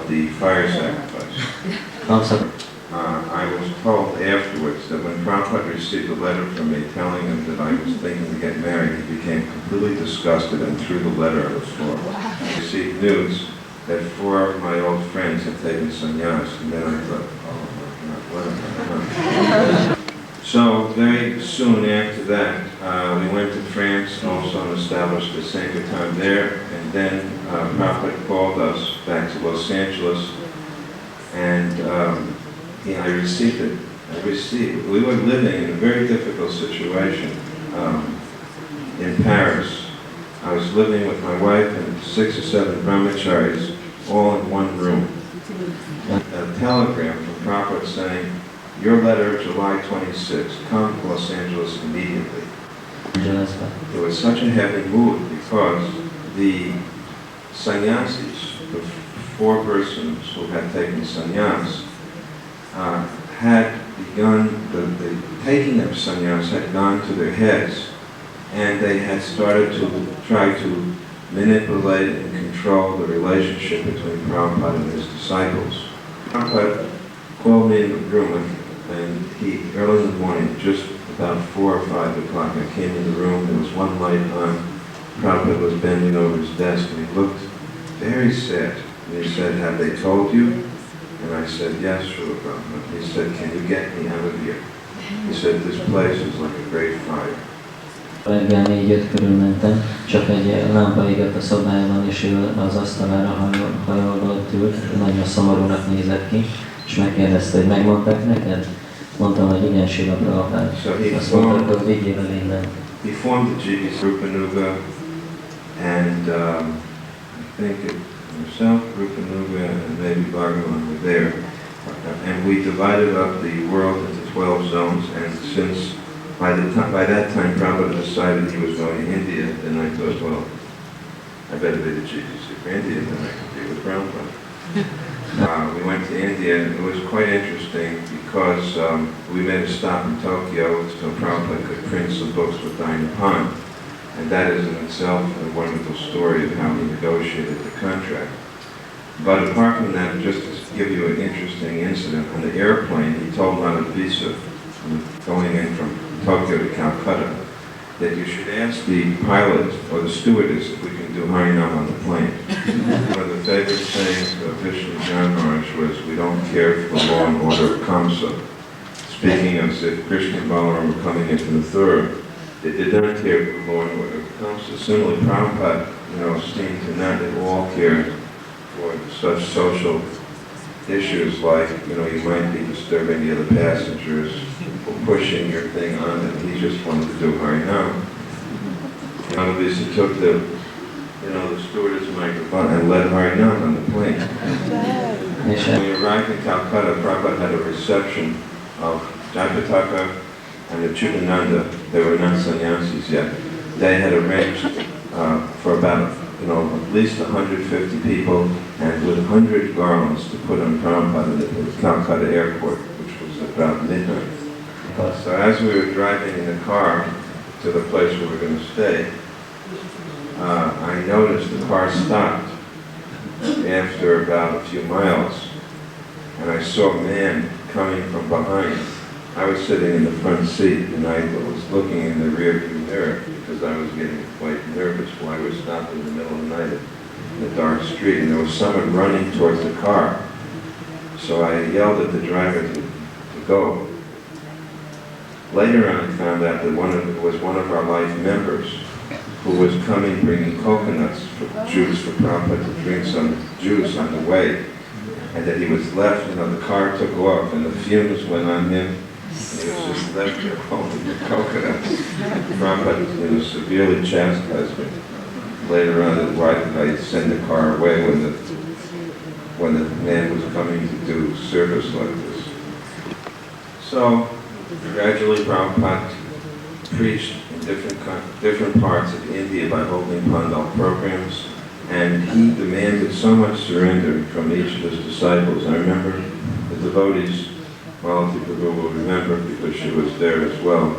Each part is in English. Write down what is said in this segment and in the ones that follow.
of the fire sacrifice. I was told afterwards that when Prabhupada received a letter from me telling him that I was thinking to get married, he became completely disgusted and threw the letter on the floor. I received news that 4 of my old friends had taken sannyas, and then I thought, oh my God, what am I doing? So very soon after that, we went to France also and established a Sankirtan there, and then Prabhupada called us back to Los Angeles, and I received it. We were living in a very difficult situation in Paris. I was living with my wife and 6 or 7 brahmacharis, all in one room. A telegram from Prabhupada saying, "Your letter, July 26th, come to Los Angeles immediately." It was such a heavy mood because the sannyasis, the 4 persons who had taken sannyas, had begun, the taking of sannyas had gone to their heads, and they had started to try to manipulate and control the relationship between Prabhupada and his disciples. Prabhupada called me in the room, and early in the morning, just about 4 or 5 o'clock, I came in the room, there was one light on, Prabhupada was bending over his desk, and he looked very sad. And he said, "Have they told you?" And I said, "Yes, Srila Prabhupada." He said, "Can you get me out of here?" He said, "This place is like a great fire." Reggel 4-5 körül mentem, csak egy lámpa égett a szobájában, és ő az asztalára hajolva ült, nagyon szomorúnak nézett ki, és megkérdezte, hogy megmondták neked? Mondtam, hogy igen, Srila Prabhupada. Azt mondták, hogy vigyél el innen. He formed the GBC Rupanuga, and I think himself, Rupanuga, and maybe Bhagavan were there. And we divided up the world into 12 zones, and since by that time Prabhupada decided he was going to India, then I thought, well, I better be the GBC for India, then I could be with Prabhupada. We went to India, and it was quite interesting because we made a stop in Tokyo so Prabhupada could print some books with Dinapan, and that is in itself a wonderful story of how he negotiated the contract. But apart from that, just to give you an interesting incident, on the airplane he told Madhavisa, going in from Tokyo to Calcutta, that you should ask the pilot or the stewardess if we can do Harinam on the plane. One of the favorite sayings of Vishnu Jan Maharaj was, "We don't care for the law and order of Kamsa." Speaking as if Krishna and Balaram were coming into the third, they did not care for the law and order of Kamsa. Similarly, Prabhupada, seemed to not at all care for such social issues like, you might be disturbing the other passengers or pushing your thing on them. He just wanted to do Harinam. Obviously took the stewardess microphone and led Harinam on the plane. When we arrived in Calcutta, Prabhupada had a reception of Jayapataka and the Chutananda. They were not sannyasis yet. They had arranged for about at least 150 people, and with 100 garlands to put on Prabhupada at the Calcutta airport, which was about midnight. So as we were driving in the car to the place where we were going to stay, I noticed the car stopped after about a few miles, and I saw a man coming from behind. I was sitting in the front seat, and I was looking in the rearview mirror because I was getting quite nervous while I was stopped in the middle of the night in the dark street, and there was someone running towards the car. So I yelled at the driver to go. Later on, I found out that it was one of our life members who was coming bringing coconuts for juice for Prabhupada to drink some juice on the way, and that he was left, the car took off and the fumes went on him, and he was just left there holding the coconuts. Prabhupada severely chastised me. Later on, why did I send the car away when the man was coming to do service like this? So, gradually Prabhupada preached in different parts of India by holding Pandal programs, and he demanded so much surrender from each of his disciples. I remember the devotees, Malati Prabhu will remember because she was there as well,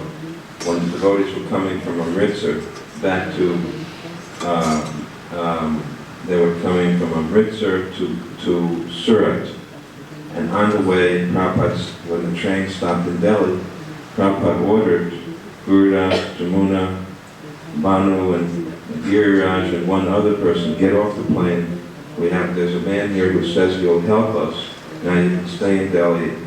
when the devotees were coming from Amritsar back to, they were coming from Amritsar to Surat. And on the way, when the train stopped in Delhi, Prabhupada ordered Gurudas, Jamuna, Banu, and Giriraj, and one other person, get off the plane. There's a man here who says he'll help us. Now you can stay in Delhi